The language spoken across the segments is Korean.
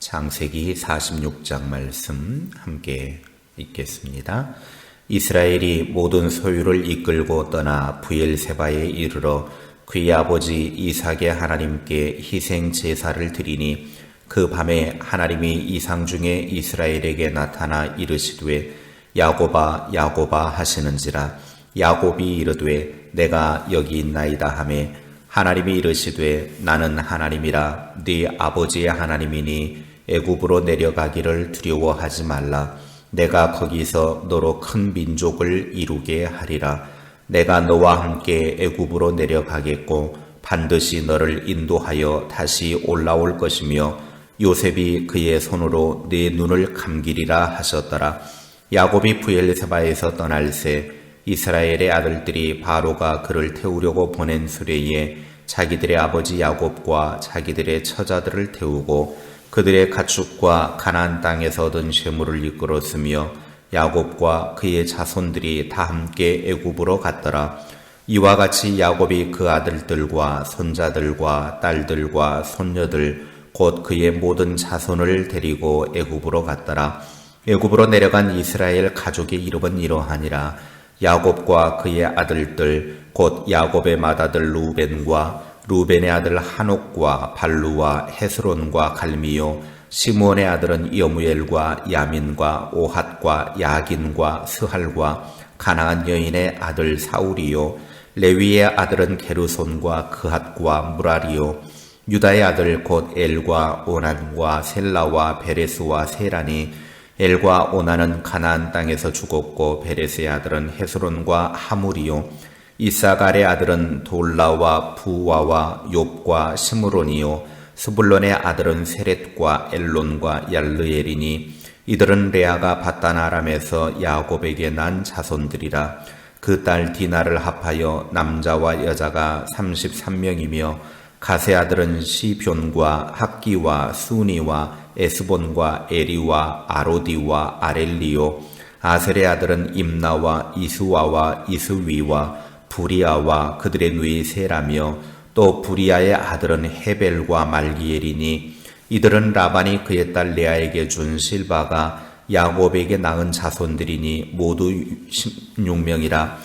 창세기 46장 말씀 함께 읽겠습니다. 이스라엘이 모든 소유를 이끌고 떠나 브엘세바에 이르러 그의 아버지 이삭의 하나님께 희생 제사를 드리니 그 밤에 하나님이 이상 중에 이스라엘에게 나타나 이르시되 야곱아 야곱아 하시는지라. 야곱이 이르되 내가 여기 있나이다 하매 하나님이 이르시되 나는 하나님이라 네 아버지의 하나님이니 애굽으로 내려가기를 두려워하지 말라. 내가 거기서 너로 큰 민족을 이루게 하리라. 내가 너와 함께 애굽으로 내려가겠고 반드시 너를 인도하여 다시 올라올 것이며 요셉이 그의 손으로 네 눈을 감기리라 하셨더라. 야곱이 브엘세바에서 떠날새 이스라엘의 아들들이 바로가 그를 태우려고 보낸 수레에 자기들의 아버지 야곱과 자기들의 처자들을 태우고 그들의 가축과 가나안 땅에서 얻은 쇠물을 이끌었으며 야곱과 그의 자손들이 다 함께 애굽으로 갔더라. 이와 같이 야곱이 그 아들들과 손자들과 딸들과 손녀들 곧 그의 모든 자손을 데리고 애굽으로 갔더라. 애굽으로 내려간 이스라엘 가족의 이름은 이러하니라. 야곱과 그의 아들들 곧 야곱의 맏아들 루벤과 루벤의 아들 한옥과 발루와 헤스론과 갈미요 시므온의 아들은 여무엘과 야민과 오핫과 야긴과 스할과 가나안 여인의 아들 사울이요 레위의 아들은 게르손과 그핫과 무라리요 유다의 아들 곧 엘과 오난과 셀라와 베레스와 세라니 엘과 오난은 가나안 땅에서 죽었고 베레스의 아들은 헤스론과 하물이요 이사갈의 아들은 돌라와 부와와 욥과 시므론이요 스불론의 아들은 세렛과 엘론과 얄르엘이니 이들은 레아가 바단 아람에서 야곱에게 난 자손들이라. 그 딸 디나를 합하여 남자와 여자가 33명이며 가세 아들은 시뷴과 학기와 수니와 에스본과 에리와 아로디와 아렐리요 아셀의 아들은 임나와 이수와와 이스위와 부리아와 그들의 누이 세라며 또 부리아의 아들은 헤벨과 말기엘이니 이들은 라반이 그의 딸 레아에게 준 실바가 야곱에게 낳은 자손들이니 모두 16명이라.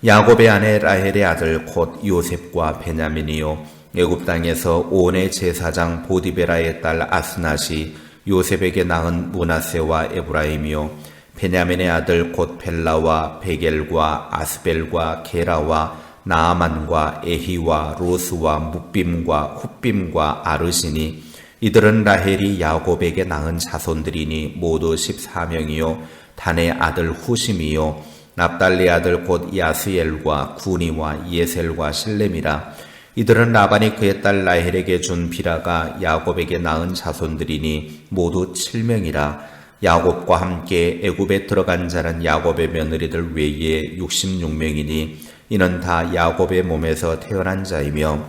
야곱의 아내 라헬의 아들 곧 요셉과 베냐민이요 애굽 땅에서 온의 제사장 보디베라의 딸 아스낫이 요셉에게 낳은 므낫세와 에브라임이요 베냐민의 아들 곧 벨라와 베겔과 아스벨과 게라와 나아만과 에히와 로스와 묵빔과 훗빔과 아르시니 이들은 라헬이 야곱에게 낳은 자손들이니 모두 14명이요 단의 아들 후심이요 납달리 아들 곧 야스엘과 구니와 예셀과 실렘이라. 이들은 라반이 그의 딸 라헬에게 준 비라가 야곱에게 낳은 자손들이니 모두 7명이라. 야곱과 함께 애굽에 들어간 자는 야곱의 며느리들 외에 66명이니 이는 다 야곱의 몸에서 태어난 자이며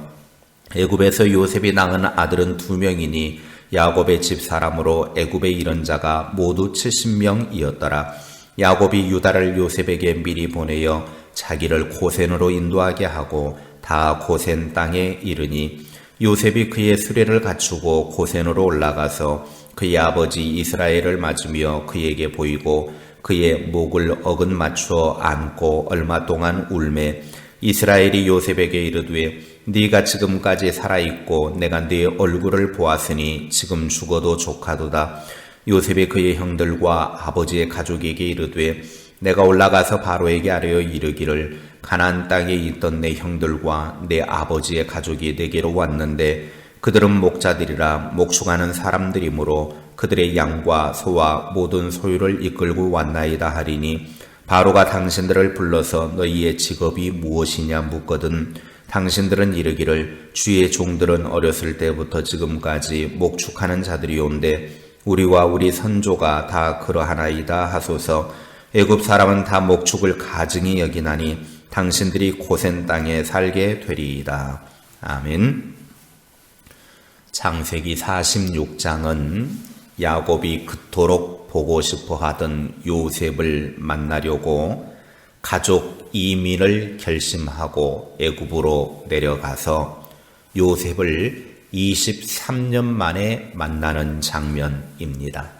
애굽에서 요셉이 낳은 아들은 2명이니 야곱의 집 사람으로 애굽에 이른 자가 모두 70명이었더라. 야곱이 유다를 요셉에게 미리 보내어 자기를 고센으로 인도하게 하고 다 고센 땅에 이르니 요셉이 그의 수레를 갖추고 고센으로 올라가서 그의 아버지 이스라엘을 맞으며 그에게 보이고 그의 목을 어긋 맞추어 안고 얼마 동안 울매 이스라엘이 요셉에게 이르되 네가 지금까지 살아있고 내가 네 얼굴을 보았으니 지금 죽어도 족하도다. 요셉이 그의 형들과 아버지의 가족에게 이르되 내가 올라가서 바로에게 아뢰어 이르기를 가나안 땅에 있던 내 형들과 내 아버지의 가족이 내게로 왔는데 그들은 목자들이라 목축하는 사람들이므로 그들의 양과 소와 모든 소유를 이끌고 왔나이다 하리니 바로가 당신들을 불러서 너희의 직업이 무엇이냐 묻거든 당신들은 이르기를 주의 종들은 어렸을 때부터 지금까지 목축하는 자들이온데 우리와 우리 선조가 다 그러하나이다 하소서. 애굽 사람은 다 목축을 가증히 여기나니 당신들이 고센 땅에 살게 되리이다. 아멘. 창세기 46장은 야곱이 그토록 보고 싶어 하던 요셉을 만나려고 가족 이민을 결심하고 애굽으로 내려가서 요셉을 23년 만에 만나는 장면입니다.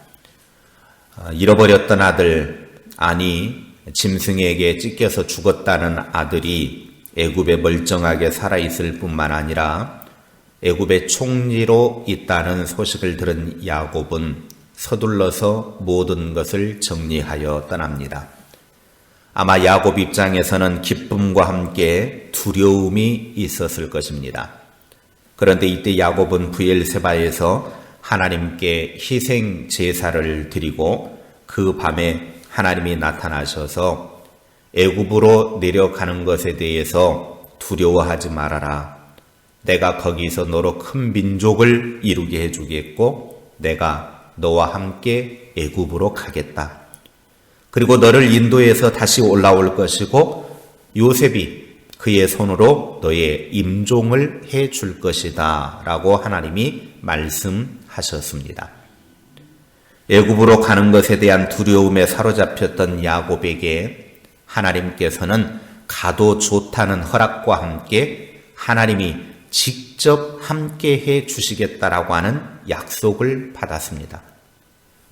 잃어버렸던 아들, 아니 짐승에게 찢겨서 죽었다는 아들이 애굽에 멀쩡하게 살아있을 뿐만 아니라 애굽의 총리로 있다는 소식을 들은 야곱은 서둘러서 모든 것을 정리하여 떠납니다. 아마 야곱 입장에서는 기쁨과 함께 두려움이 있었을 것입니다. 그런데 이때 야곱은 브엘세바에서 하나님께 희생 제사를 드리고 그 밤에 하나님이 나타나셔서 애굽으로 내려가는 것에 대해서 두려워하지 말아라. 내가 거기서 너로 큰 민족을 이루게 해주겠고 내가 너와 함께 애굽으로 가겠다. 그리고 너를 인도해서 다시 올라올 것이고 요셉이 그의 손으로 너의 임종을 해줄 것이다 라고 하나님이 말씀하셨습니다. 애굽으로 가는 것에 대한 두려움에 사로잡혔던 야곱에게 하나님께서는 가도 좋다는 허락과 함께 하나님이 직접 함께 해 주시겠다라고 하는 약속을 받았습니다.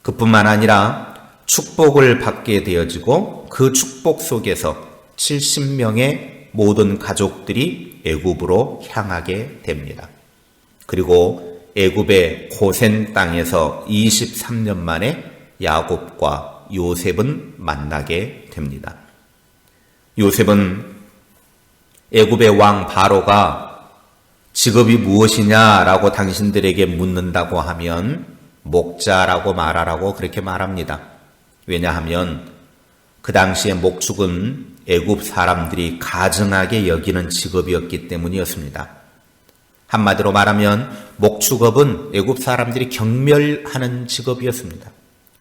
그뿐만 아니라 축복을 받게 되어지고 그 축복 속에서 70명의 모든 가족들이 애굽으로 향하게 됩니다. 그리고 애굽의 고센 땅에서 23년 만에 야곱과 요셉은 만나게 됩니다. 요셉은 애굽의 왕 바로가 직업이 무엇이냐라고 당신들에게 묻는다고 하면 목자라고 말하라고 그렇게 말합니다. 왜냐하면 그 당시에 목축은 애굽 사람들이 가증하게 여기는 직업이었기 때문이었습니다. 한마디로 말하면 목축업은 애굽 사람들이 경멸하는 직업이었습니다.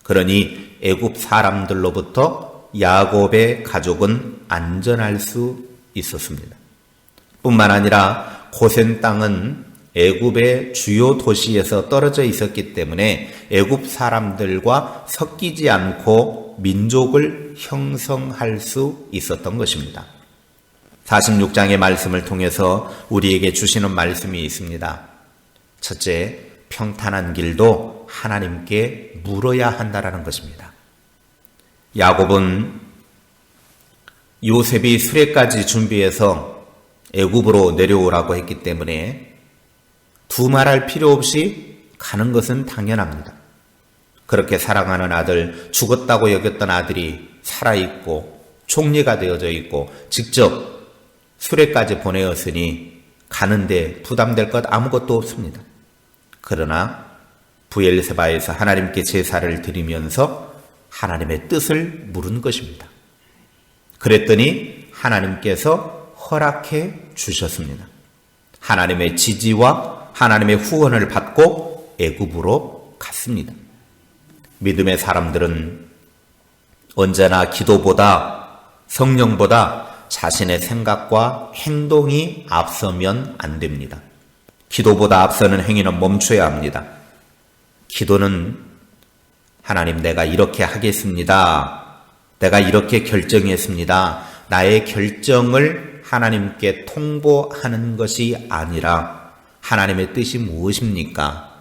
그러니 애굽 사람들로부터 야곱의 가족은 안전할 수 있었습니다. 뿐만 아니라 고센 땅은 애굽의 주요 도시에서 떨어져 있었기 때문에 애굽 사람들과 섞이지 않고 민족을 형성할 수 있었던 것입니다. 46장의 말씀을 통해서 우리에게 주시는 말씀이 있습니다. 첫째, 평탄한 길도 하나님께 물어야 한다라는 것입니다. 야곱은 요셉이 수레까지 준비해서 애굽으로 내려오라고 했기 때문에 두말할 필요 없이 가는 것은 당연합니다. 그렇게 사랑하는 아들, 죽었다고 여겼던 아들이 살아있고 총리가 되어져 있고 직접 수레까지 보내었으니 가는데 부담될 것 아무것도 없습니다. 그러나 브엘세바에서 하나님께 제사를 드리면서 하나님의 뜻을 물은 것입니다. 그랬더니 하나님께서 허락해 주셨습니다. 하나님의 지지와 하나님의 후원을 받고 애굽으로 갔습니다. 믿음의 사람들은 언제나 기도보다 성령보다 자신의 생각과 행동이 앞서면 안 됩니다. 기도보다 앞서는 행위는 멈춰야 합니다. 기도는 하나님 내가 이렇게 하겠습니다. 내가 이렇게 결정했습니다. 나의 결정을 하나님께 통보하는 것이 아니라 하나님의 뜻이 무엇입니까?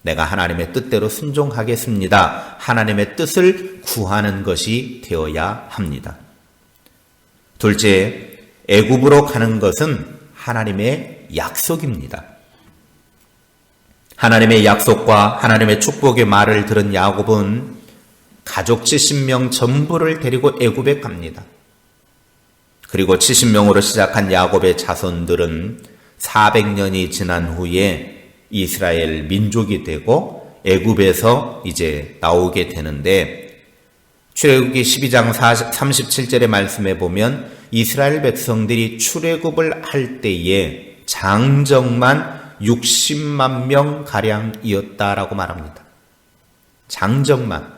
내가 하나님의 뜻대로 순종하겠습니다. 하나님의 뜻을 구하는 것이 되어야 합니다. 둘째, 애굽으로 가는 것은 하나님의 약속입니다. 하나님의 약속과 하나님의 축복의 말을 들은 야곱은 가족 70명 전부를 데리고 애굽에 갑니다. 그리고 70명으로 시작한 야곱의 자손들은 400년이 지난 후에 이스라엘 민족이 되고 애굽에서 이제 나오게 되는데 출애굽기 12장 37절의 말씀에 보면 이스라엘 백성들이 출애굽을 할 때에 장정만 60만 명 가량이었다라고 말합니다. 장정만.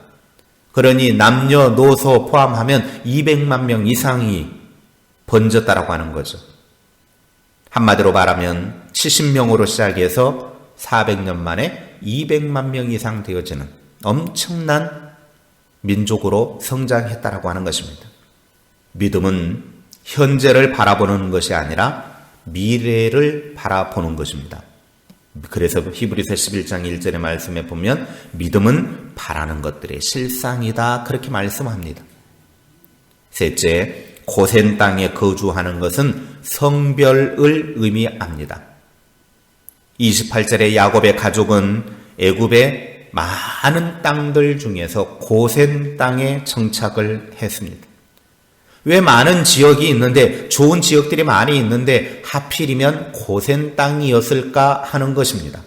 그러니 남녀노소 포함하면 200만 명 이상이 번졌다라고 하는 거죠. 한마디로 말하면 70명으로 시작해서 400년 만에 200만 명 이상 되어지는 엄청난 민족으로 성장했다라고 하는 것입니다. 믿음은 현재를 바라보는 것이 아니라 미래를 바라보는 것입니다. 그래서 히브리서 11장 1절의 말씀에 보면 믿음은 바라는 것들의 실상이다 그렇게 말씀합니다. 셋째, 고센 땅에 거주하는 것은 성별을 의미합니다. 28절에 야곱의 가족은 애굽의 많은 땅들 중에서 고센 땅에 정착을 했습니다. 왜 많은 지역이 있는데, 좋은 지역들이 많이 있는데 하필이면 고센 땅이었을까 하는 것입니다.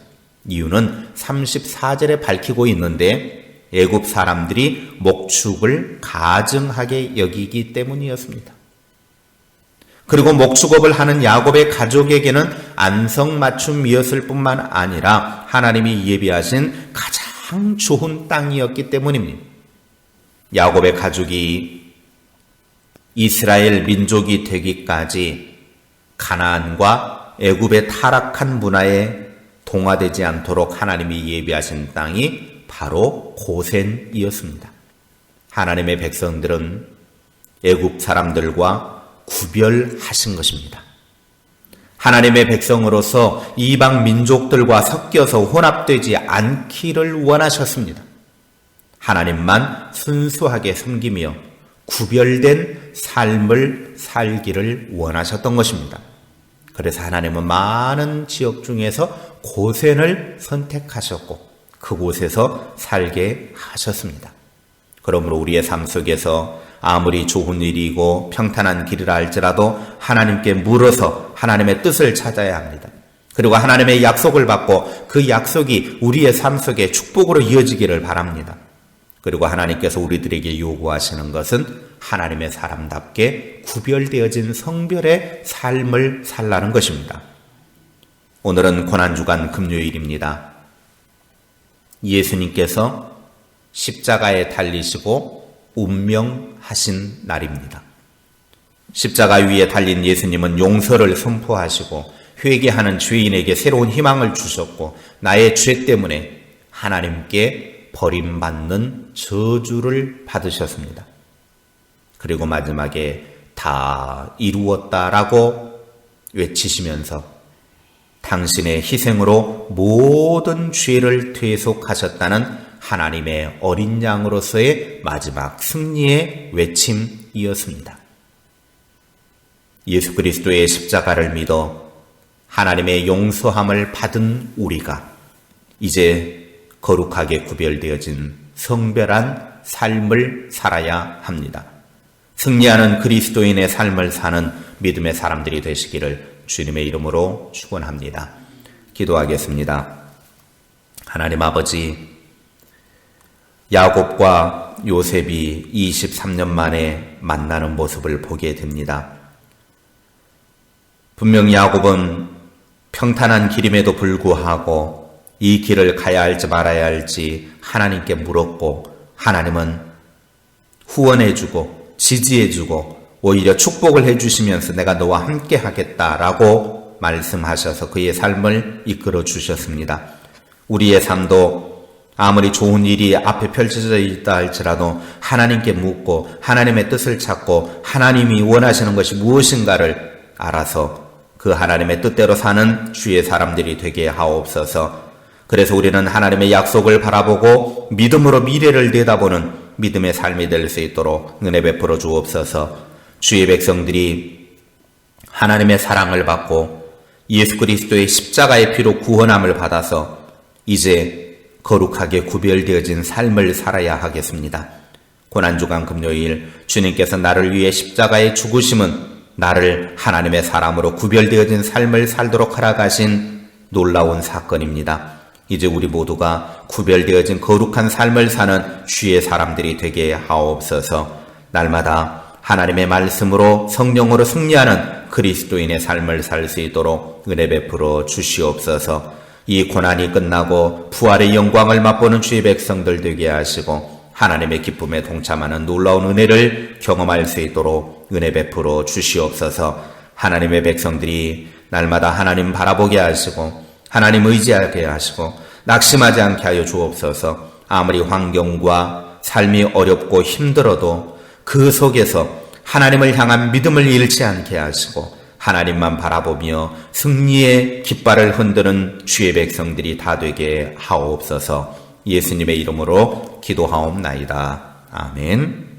이유는 34절에 밝히고 있는데 애굽 사람들이 목축을 가증하게 여기기 때문이었습니다. 그리고 목축업을 하는 야곱의 가족에게는 안성맞춤이었을 뿐만 아니라 하나님이 예비하신 가장 좋은 땅이었기 때문입니다. 야곱의 가족이 이스라엘 민족이 되기까지 가나안과 애굽의 타락한 문화에 동화되지 않도록 하나님이 예비하신 땅이 바로 고센이었습니다. 하나님의 백성들은 애굽 사람들과 구별하신 것입니다. 하나님의 백성으로서 이방 민족들과 섞여서 혼합되지 않기를 원하셨습니다. 하나님만 순수하게 섬기며 구별된 삶을 살기를 원하셨던 것입니다. 그래서 하나님은 많은 지역 중에서 고센을 선택하셨고 그곳에서 살게 하셨습니다. 그러므로 우리의 삶 속에서 아무리 좋은 일이고 평탄한 길이라 할지라도 하나님께 물어서 하나님의 뜻을 찾아야 합니다. 그리고 하나님의 약속을 받고 그 약속이 우리의 삶 속에 축복으로 이어지기를 바랍니다. 그리고 하나님께서 우리들에게 요구하시는 것은 하나님의 사람답게 구별되어진 성별의 삶을 살라는 것입니다. 오늘은 고난주간 금요일입니다. 예수님께서 십자가에 달리시고 운명하신 날입니다. 십자가 위에 달린 예수님은 용서를 선포하시고 회개하는 죄인에게 새로운 희망을 주셨고 나의 죄 때문에 하나님께 버림받는 저주를 받으셨습니다. 그리고 마지막에 다 이루었다라고 외치시면서 당신의 희생으로 모든 죄를 퇴속하셨다는 하나님의 어린 양으로서의 마지막 승리의 외침이었습니다. 예수 그리스도의 십자가를 믿어 하나님의 용서함을 받은 우리가 이제 거룩하게 구별되어진 성별한 삶을 살아야 합니다. 승리하는 그리스도인의 삶을 사는 믿음의 사람들이 되시기를 주님의 이름으로 축원합니다. 기도하겠습니다. 하나님 아버지, 야곱과 요셉이 23년 만에 만나는 모습을 보게 됩니다. 분명 야곱은 평탄한 길임에도 불구하고 이 길을 가야 할지 말아야 할지 하나님께 물었고 하나님은 후원해주고 지지해주고 오히려 축복을 해주시면서 내가 너와 함께 하겠다라고 말씀하셔서 그의 삶을 이끌어 주셨습니다. 우리의 삶도 아무리 좋은 일이 앞에 펼쳐져 있다 할지라도 하나님께 묻고 하나님의 뜻을 찾고 하나님이 원하시는 것이 무엇인가를 알아서 그 하나님의 뜻대로 사는 주의 사람들이 되게 하옵소서. 그래서 우리는 하나님의 약속을 바라보고 믿음으로 미래를 내다보는 믿음의 삶이 될 수 있도록 은혜 베풀어 주옵소서. 주의 백성들이 하나님의 사랑을 받고 예수 그리스도의 십자가의 피로 구원함을 받아서 이제 거룩하게 구별되어진 삶을 살아야 하겠습니다. 고난주간 금요일 주님께서 나를 위해 십자가에 죽으심은 나를 하나님의 사람으로 구별되어진 삶을 살도록 허락하신 놀라운 사건입니다. 이제 우리 모두가 구별되어진 거룩한 삶을 사는 주의 사람들이 되게 하옵소서. 날마다 하나님의 말씀으로 성령으로 승리하는 그리스도인의 삶을 살 수 있도록 은혜 베풀어 주시옵소서. 이 고난이 끝나고 부활의 영광을 맛보는 주의 백성들 되게 하시고 하나님의 기쁨에 동참하는 놀라운 은혜를 경험할 수 있도록 은혜 베풀어 주시옵소서. 하나님의 백성들이 날마다 하나님 바라보게 하시고 하나님 의지하게 하시고 낙심하지 않게 하여 주옵소서. 아무리 환경과 삶이 어렵고 힘들어도 그 속에서 하나님을 향한 믿음을 잃지 않게 하시고 하나님만 바라보며 승리의 깃발을 흔드는 주의 백성들이 다 되게 하옵소서. 예수님의 이름으로 기도하옵나이다. 아멘.